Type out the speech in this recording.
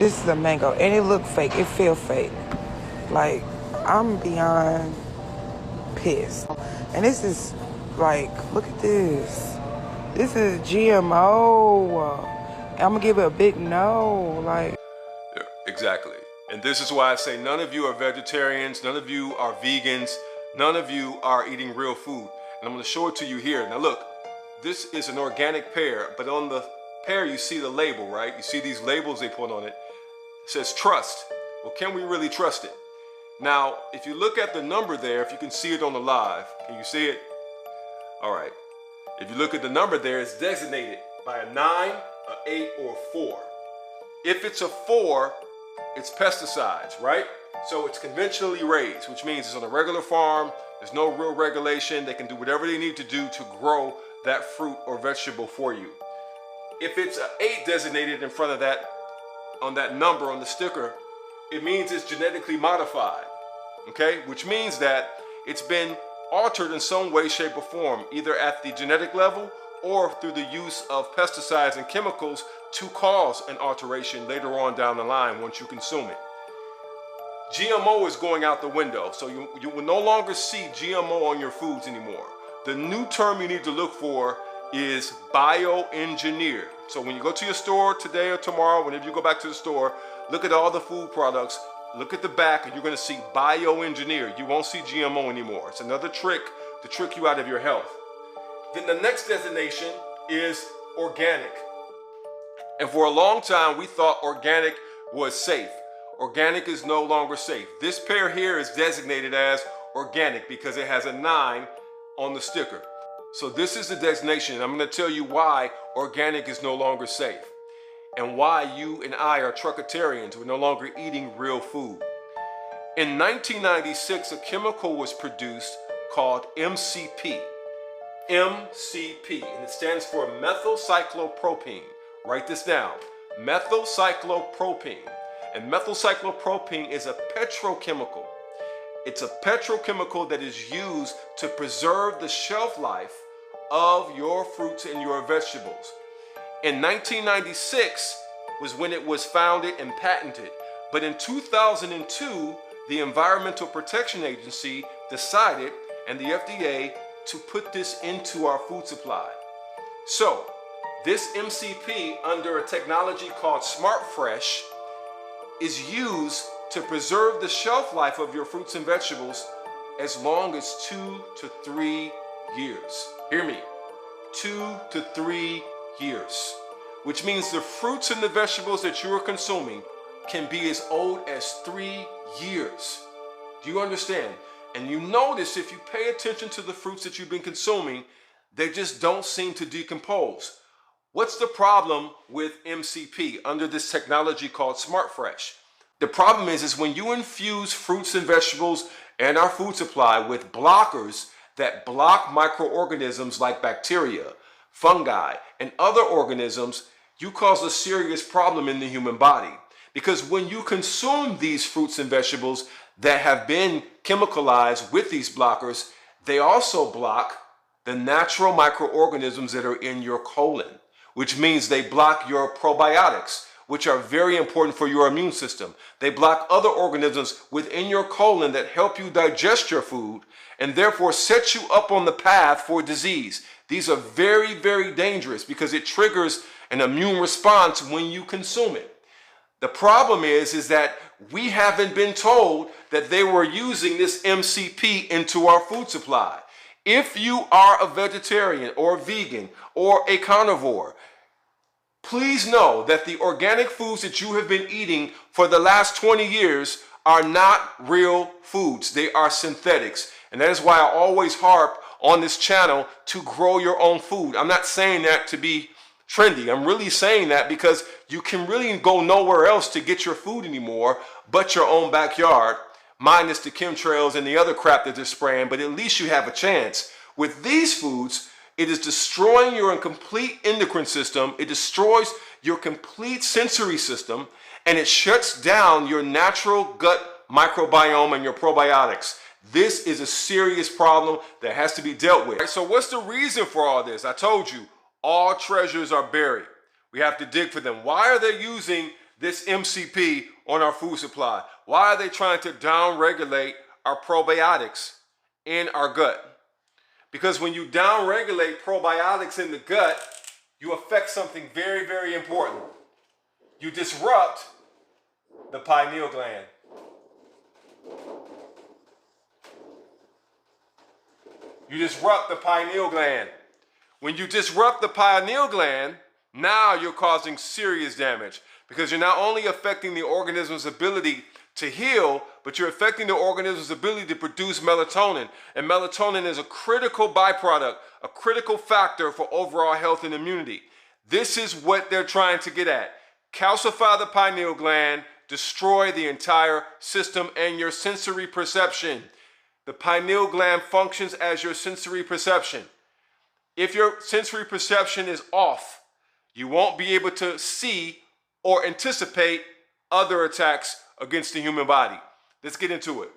This is a mango, and it look fake. It feel fake. Like, I'm beyond pissed. And this is, like, look at this. This is GMO. I'm gonna give it a big no. Like, yeah, exactly. And this is why I say none of you are vegetarians, none of you are vegans, none of you are eating real food. And I'm gonna show it to you here. Now look, this is an organic pear, but on the pear you see the label, right? You see these labels they put on it. It says trust. Well, can we really trust it? Now, if you look at the number there, if you can see it on the live, can you see it? All right. If you look at the number there, it's designated by a 9, an 8, or a 4. If it's a 4, it's pesticides, right? So it's conventionally raised, which means it's on a regular farm. There's no real regulation. They can do whatever they need to do to grow that fruit or vegetable for you. If it's an 8 designated in front of that, on that number on the sticker, it means it's genetically modified, okay? Which means that it's been altered in some way, shape, or form, either at the genetic level or through the use of pesticides and chemicals to cause an alteration later on down the line once you consume it. GMO is going out the window, so you will no longer see GMO on your foods anymore. The new term you need to look for is bioengineered. So when you go to your store today or tomorrow, whenever you go back to the store, look at all the food products, look at the back, and you're going to see bioengineered. You won't see GMO anymore. It's another trick to trick you out of your health. Then the next designation is organic. And for a long time, we thought organic was safe. Organic is no longer safe. This pear here is designated as organic because it has a 9 on the sticker. So this is the designation. I'm going to tell you why organic is no longer safe and why you and I are truckitarians. We're no longer eating real food. In 1996, a chemical was produced called MCP. MCP, and it stands for methylcyclopropene. Write this down, methylcyclopropene. And methylcyclopropene is a petrochemical. It's a petrochemical that is used to preserve the shelf life of your fruits and your vegetables. In 1996 was when it was founded and patented. But in 2002, the Environmental Protection Agency decided, and the FDA, to put this into our food supply. So, this MCP, under a technology called SmartFresh, is used to preserve the shelf life of your fruits and vegetables as long as 2 to 3 years. Hear me, 2 to 3 years, which means the fruits and the vegetables that you are consuming can be as old as 3 years. Do you understand? And you notice if you pay attention to the fruits that you've been consuming, they just don't seem to decompose. What's the problem with MCP under this technology called SmartFresh? The problem is when you infuse fruits and vegetables and our food supply with blockers that block microorganisms like bacteria, fungi, and other organisms, you cause a serious problem in the human body. Because when you consume these fruits and vegetables that have been chemicalized with these blockers, they also block the natural microorganisms that are in your colon, which means they block your probiotics, which are very important for your immune system. They block other organisms within your colon that help you digest your food and therefore set you up on the path for disease. These are very, very dangerous because it triggers an immune response when you consume it. The problem is that we haven't been told that they were using this MCP into our food supply. If you are a vegetarian or a vegan or a carnivore, please know that the organic foods that you have been eating for the last 20 years are not real foods. They are synthetics. And that is why I always harp on this channel to grow your own food. I'm not saying that to be trendy. I'm really saying that because you can really go nowhere else to get your food anymore but your own backyard, minus the chemtrails and the other crap that they're spraying, but at least you have a chance. With these foods, it is destroying your complete endocrine system, it destroys your complete sensory system, and it shuts down your natural gut microbiome and your probiotics. This is a serious problem that has to be dealt with. So what's the reason for all this? I told you, all treasures are buried. We have to dig for them. Why are they using this MCP on our food supply? Why are they trying to downregulate our probiotics in our gut? Because when you downregulate probiotics in the gut, you affect something very, very important. You disrupt the pineal gland. You disrupt the pineal gland. When you disrupt the pineal gland, now you're causing serious damage, because you're not only affecting the organism's ability to heal, but you're affecting the organism's ability to produce melatonin. And melatonin is a critical byproduct, a critical factor for overall health and immunity. This is what they're trying to get at. Calcify the pineal gland, destroy the entire system and your sensory perception. The pineal gland functions as your sensory perception. If your sensory perception is off, you won't be able to see or anticipate other attacks against the human body. Let's get into it.